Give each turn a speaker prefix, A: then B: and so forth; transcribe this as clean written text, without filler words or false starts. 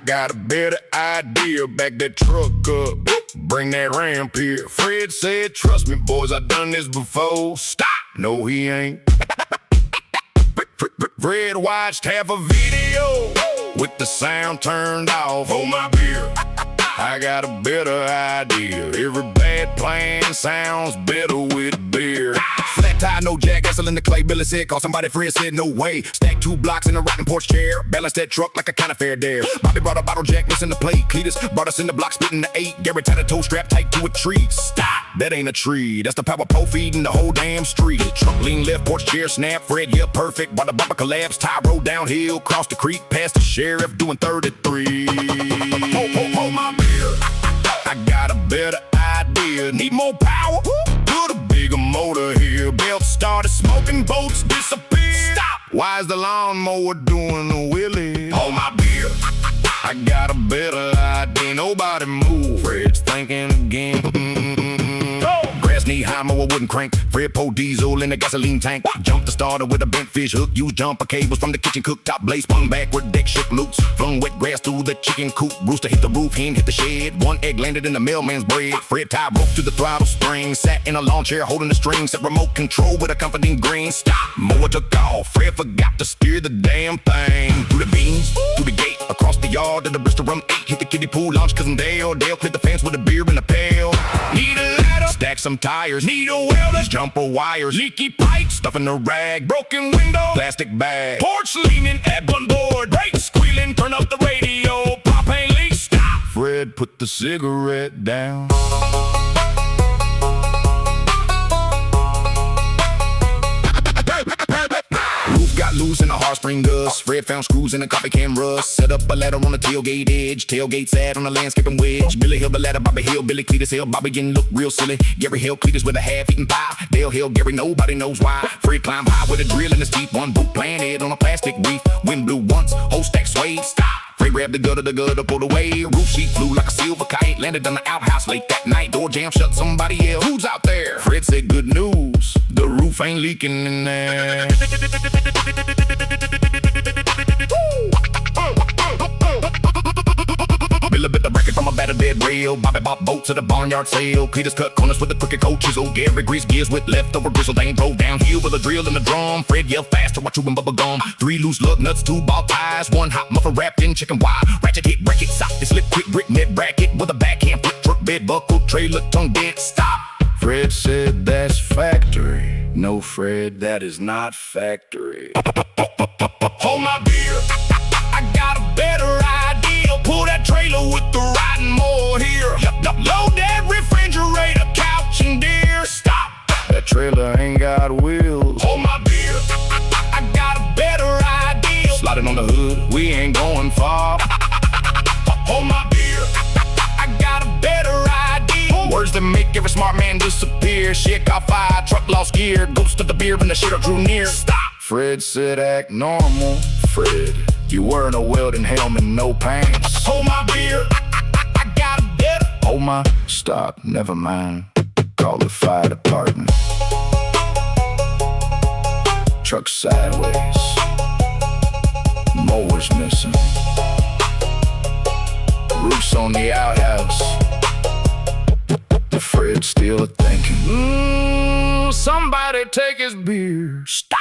A: got a better idea. Back that truck up, bring that ramp here. Fred said, trust me, boys, I done this before. Stop! No, he ain't. Fred watched half a video with the sound turned off. Hold my beer, I got a better idea. Every bad plan sounds better with beer. Flat tire, no jack, Essel in the clay. Billy said, call somebody. Fred said, no way. Stack 2 blocks in a rocking porch chair. Balance that truck like a kind of fair dare. Bobby brought a bottle jack, missing the plate. Cletus brought us in the block, splitting the 8. Gary tied a toe strap tight to a tree. Stop! That ain't a tree. That's the power pole feeding the whole damn street. Truck lean left, porch chair snap. Fred, yeah, perfect. While the bumper collapsed, tire rolled downhill, crossed the creek, past the sheriff, doing 33. Hold my beer, I got a better idea. Need more power? Put a bigger motor here. Belt started smoking, boats disappeared. Stop! Why is the lawnmower doing a wheelie? Hold my beer, I got a better idea. Nobody move. Fred's thinking again. Grass knee high, mower wooden crank. Fred pour diesel in the gasoline tank. Jump the starter with a bent fish hook. Use jumper cables from the kitchen cooktop. Blaze spun backward, deck shook loose. Flung wet grass through the chicken coop. Rooster hit the roof, hen hit the shed. One egg landed in the mailman's bread. Fred tied rope to the throttle spring. Sat in a lawn chair holding the strings. Set remote control with a comforting grin. Stop, mower took off. Fred forgot to steer the damn thing. Through the beans, through the gate, across the yard to the Bristol Rum 8. Hit the kiddie pool, launch cousin Dale. Dale cleared the fence with a beer in a pail. Need a ladder, stack some tires. Need a welder, jumper wires. Leaky pipes, stuff in the rag. Broken window, plastic bag. Porch leaning at one board. Brakes squealing, turn up the radio. Propane leak, stop. Fred put the cigarette down. Got loose in the heartstring dust. Fred found screws in the coffee can rust. Set up a ladder on the tailgate edge. Tailgate sat on the landscaping wedge. Billy held the ladder, Bobby held Billy. Cletus held Bobby getting look real silly. Gary held Cletus with a half-eaten pie. Dale held Gary, nobody knows why. Fred climbed high with a drill in his teeth. One boot planted on a plastic reef. Wind blew once, whole stack swayed. Stop! Fred grabbed the gutter pulled away. Roof sheet flew like a silver kite. Landed on the outhouse late that night. Door jam shut, somebody yelled, who's out there? Fred said, good news, the roof ain't leaking in there. Billy bit the bracket from a battered bed rail. Bobby bought boats at a barnyard sale. Cletus cut corners with a crooked cold chisel. Gary greased gears with leftover bristle. Dane drove downhill with a drill and a drum. Fred yelled faster while chewing bubble gum. 3 loose lug nuts, 2 ball ties, 1 hot muffler wrapped in chicken wire. Ratchet hit, bracket, socket, slip, quick brick, net bracket with a backhand flip, truck bed buckle, trailer, tongue dead, stop. Fred said, that's factory. No, Fred, that is not factory. Hold my beer, I got a better idea. Pull that trailer with the riding mower here. Load that refrigerator, couch and deer. Stop, that trailer ain't got wheels. Hold my beer, I got a better idea. Sliding on the hood, we ain't going far. Hold my beer, I got a better idea. Words that make every smart man disappear. Shit caught fire, truck lost gear. Ghost of the beer when the shitter drew near. Stop. Fred said act normal. Fred, you wearing a welding helmet, no pants. Hold my beer, I got a better. Hold my, stop, never mind. Call the fire department. Truck sideways. Mower's missing. Roof's on the outhouse. Fred's still thinking. Somebody take his beer. Stop.